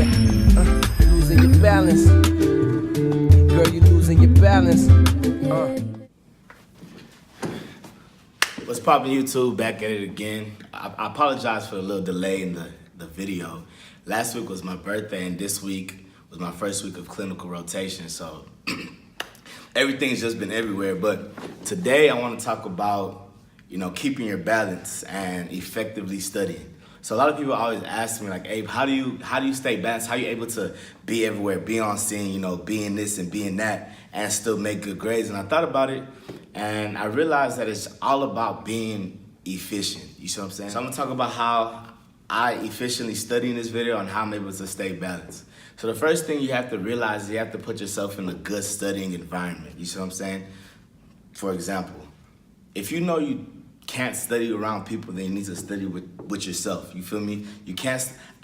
Yeah, losing your balance. Girl, you losing your balance. What's poppin' YouTube? Back at it again. I apologize for a little delay in the video. Last week was my birthday and this week was my first week of clinical rotation, so everything's just been everywhere. But today I want to talk about, keeping your balance and effectively studying. So a lot of people always ask me like, Abe, how do you stay balanced? How are you able to be everywhere, be on scene, be in this and be in that and still make good grades? And I thought about it and I realized that it's all about being efficient. You see what I'm saying? So I'm gonna talk about how I efficiently study in this video and how I'm able to stay balanced. So the first thing you have to realize is you have to put yourself in a good studying environment. You see what I'm saying? For example, if you know you can't study around people, then you need to study with yourself. You feel me? You can't.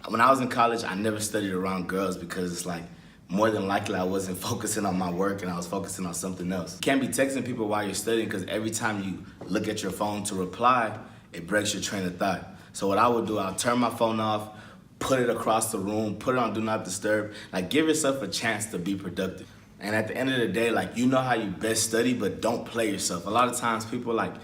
When I was in college, I never studied around girls because it's like more than likely I wasn't focusing on my work and I was focusing on something else. You can't be texting people while you're studying because every time you look at your phone to reply, it breaks your train of thought. So what I would do, I'll turn my phone off, put it across the room, put it on Do Not Disturb. Like, give yourself a chance to be productive. And at the end of the day, like, you know how you best study, but don't play yourself. A lot of times people like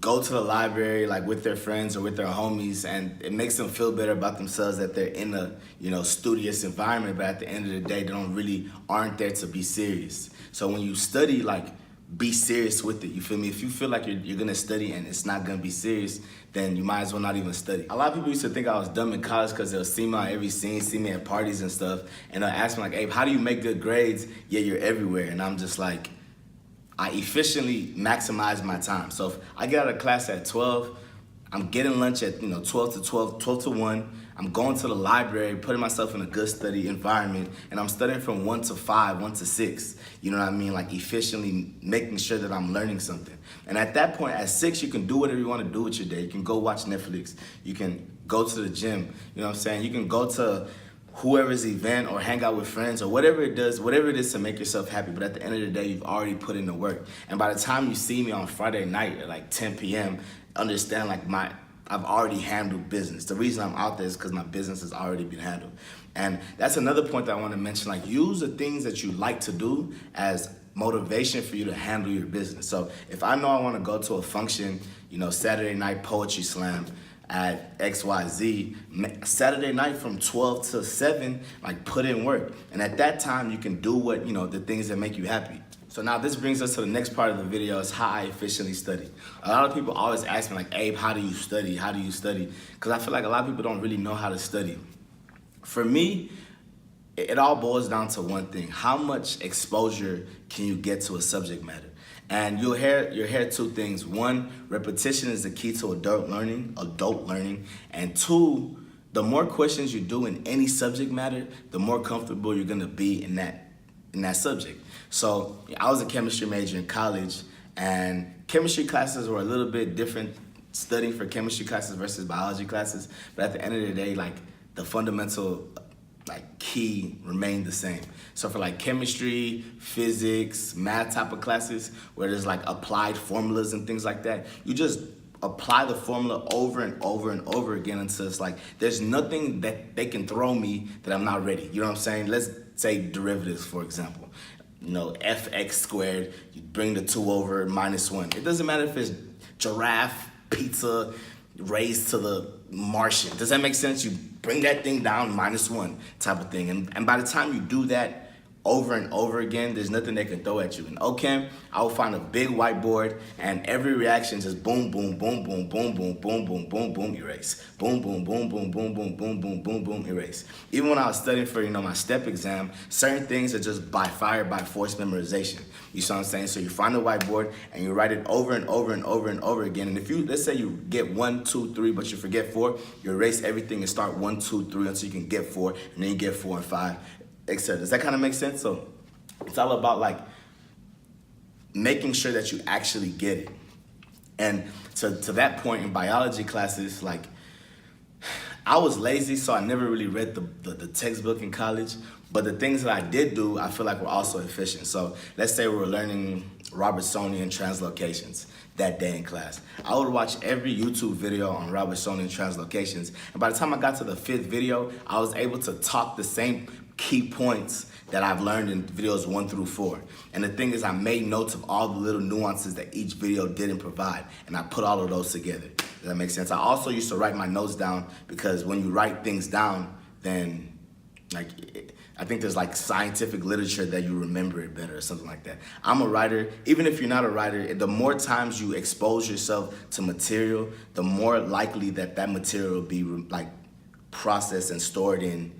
go to the library like with their friends or with their homies and it makes them feel better about themselves that they're in a studious environment, but at the end of the day they aren't there to be serious. So when you study, like, be serious with it, you feel me? If you feel like you're gonna study and it's not gonna be serious, then you might as well not even study. A lot of people used to think I was dumb in college because they'll see me on every scene, see me at parties and stuff, and they'll ask me like, Abe, how do you make good grades yet you're everywhere? And I'm just like, I efficiently maximize my time. So if I get out of class at 12, I'm getting lunch at 12 to 12, 12 to 1. I'm going to the library, putting myself in a good study environment, and I'm studying from 1 to 5, 1 to 6. You know what I mean? Like, efficiently making sure that I'm learning something. And at that point, at 6, you can do whatever you want to do with your day. You can go watch Netflix. You can go to the gym. You know what I'm saying? You can go to whoever's event or hang out with friends or whatever it is to make yourself happy. But at the end of the day, you've already put in the work. And by the time you see me on Friday night at like 10 p.m., understand like I've already handled business. The reason I'm out there is because my business has already been handled. And that's another point that I want to mention. Like, use the things that you like to do as motivation for you to handle your business. So if I know I want to go to a function, Saturday night poetry slam at XYZ, Saturday night from 12 to 7, like, put in work. And at that time, you can do what, the things that make you happy. So now this brings us to the next part of the video, is how I efficiently study. A lot of people always ask me like, Abe, how do you study? How do you study? Because I feel like a lot of people don't really know how to study. For me, it all boils down to one thing. How much exposure can you get to a subject matter? And you'll hear two things. One, repetition is the key to adult learning. And two, the more questions you do in any subject matter, the more comfortable you're gonna be in that subject. So I was a chemistry major in college, and chemistry classes were a little bit different, studying for chemistry classes versus biology classes. But at the end of the day, like, the fundamental key remained the same. So for like chemistry, physics, math type of classes where there's like applied formulas and things like that, you just apply the formula over and over and over again until it's like there's nothing that they can throw me that I'm not ready. You know what I'm saying? Let's say derivatives, for example. Fx squared, you bring the 2 over, -1. It doesn't matter if it's giraffe, pizza, raised to the Martian. Does that make sense? You bring that thing down, -1 type of thing. And by the time you do that over and over again, there's nothing they can throw at you. In OChem, I will find a big whiteboard and every reaction just boom, boom, boom, boom, boom, boom, boom, boom, boom, boom, erase. Boom, boom, boom, boom, boom, boom, boom, boom, boom, boom, erase. Even when I was studying for, my STEP exam, certain things are just by fire, by force memorization. You see what I'm saying? So you find the whiteboard and you write it over and over and over and over again. And if let's say you get 1, 2, 3, but you forget 4, you erase everything and start 1, 2, 3 until you can get 4, and then you get 4 and 5. Etc. Does that kind of make sense? So it's all about like making sure that you actually get it. And to that point in biology classes, like, I was lazy, so I never really read the textbook in college. But the things that I did do, I feel like were also efficient. So let's say we were learning Robertsonian translocations. that day in class. I would watch every YouTube video on Robertsonian translocations, and by the time I got to the 5th video, I was able to talk the same key points that I've learned in videos 1 through 4. And the thing is, I made notes of all the little nuances that each video didn't provide, and I put all of those together. Does that make sense? I also used to write my notes down, because when you write things down, then I think there's like scientific literature that you remember it better or something like that. I'm a writer. Even if you're not a writer, the more times you expose yourself to material, the more likely that that material will be like processed and stored in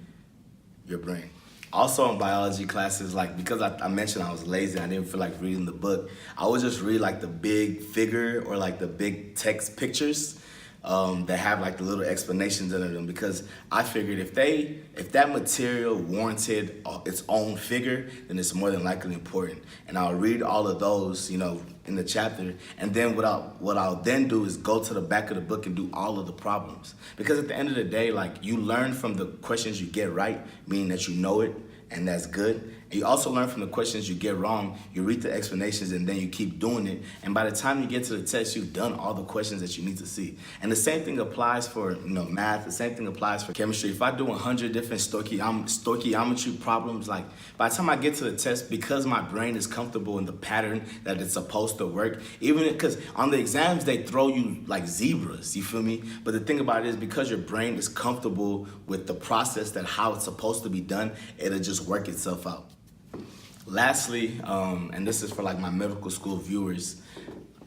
your brain. Also in biology classes, like, because I mentioned I was lazy and I didn't feel like reading the book, I would just read like the big figure or like the big text pictures that have like the little explanations under them, because I figured if that material warranted its own figure, then it's more than likely important. And I'll read all of those, you know, in the chapter, and then what I'll then do is go to the back of the book and do all of the problems. Because at the end of the day, like, you learn from the questions you get right, meaning that you know it, and that's good. And you also learn from the questions you get wrong. You read the explanations and then you keep doing it. And by the time you get to the test, you've done all the questions that you need to see. And the same thing applies for, you know, math. The same thing applies for chemistry. If I do 100 different stoichiometry problems, like, by the time I get to the test, because my brain is comfortable in the pattern that it's supposed to work, even because on the exams, they throw you like zebras, you feel me? But the thing about it is, because your brain is comfortable with the process that how it's supposed to be done, it'll just work itself out. Lastly, and this is for like my medical school viewers,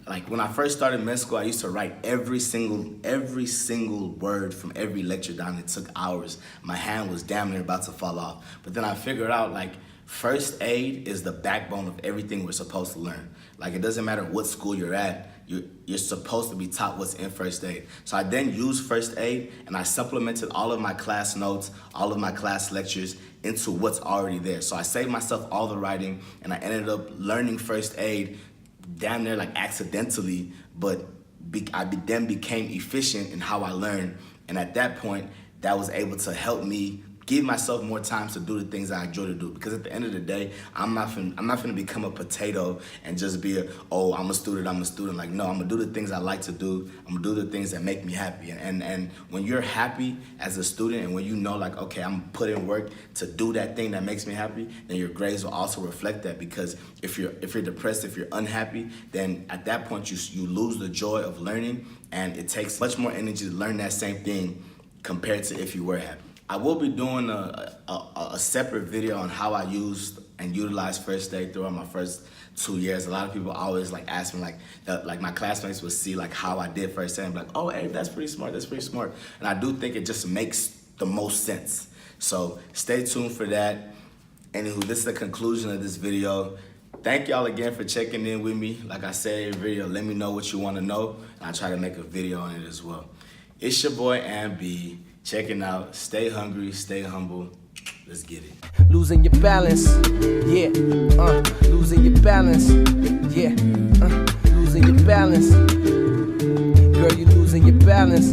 like when I first started med school, I used to write every single word from every lecture down. It took hours. My hand was damn near about to fall off. But then I figured out, like, first aid is the backbone of everything we're supposed to learn. Like, it doesn't matter what school you're at, you're supposed to be taught what's in first aid. So I then used first aid, and I supplemented all of my class notes, all of my class lectures into what's already there. So I saved myself all the writing, and I ended up learning first aid damn near like accidentally, but I then became efficient in how I learned. And at that point, that was able to help me give myself more time to do the things I enjoy to do. Because at the end of the day, I'm not gonna become a potato and just be I'm a student. Like, no, I'm gonna do the things I like to do. I'm gonna do the things that make me happy. And when you're happy as a student, and when you know, like, okay, I'm putting work to do that thing that makes me happy, then your grades will also reflect that. Because if you're depressed, if you're unhappy, then at that point you lose the joy of learning, and it takes much more energy to learn that same thing compared to if you were happy. I will be doing a separate video on how I used and utilized first aid throughout my first 2 years. A lot of people always like ask me, like my classmates would see like how I did first aid and be like, oh, hey, that's pretty smart, And I do think it just makes the most sense. So stay tuned for that. Anywho, this is the conclusion of this video. Thank y'all again for checking in with me. Like I said in every video, let me know what you want to know, and I'll try to make a video on it as well. It's your boy Amb. Checking out. Stay hungry, stay humble. Let's get it. Losing your balance, yeah. Losing your balance, yeah. Losing your balance. Girl, you're losing your balance.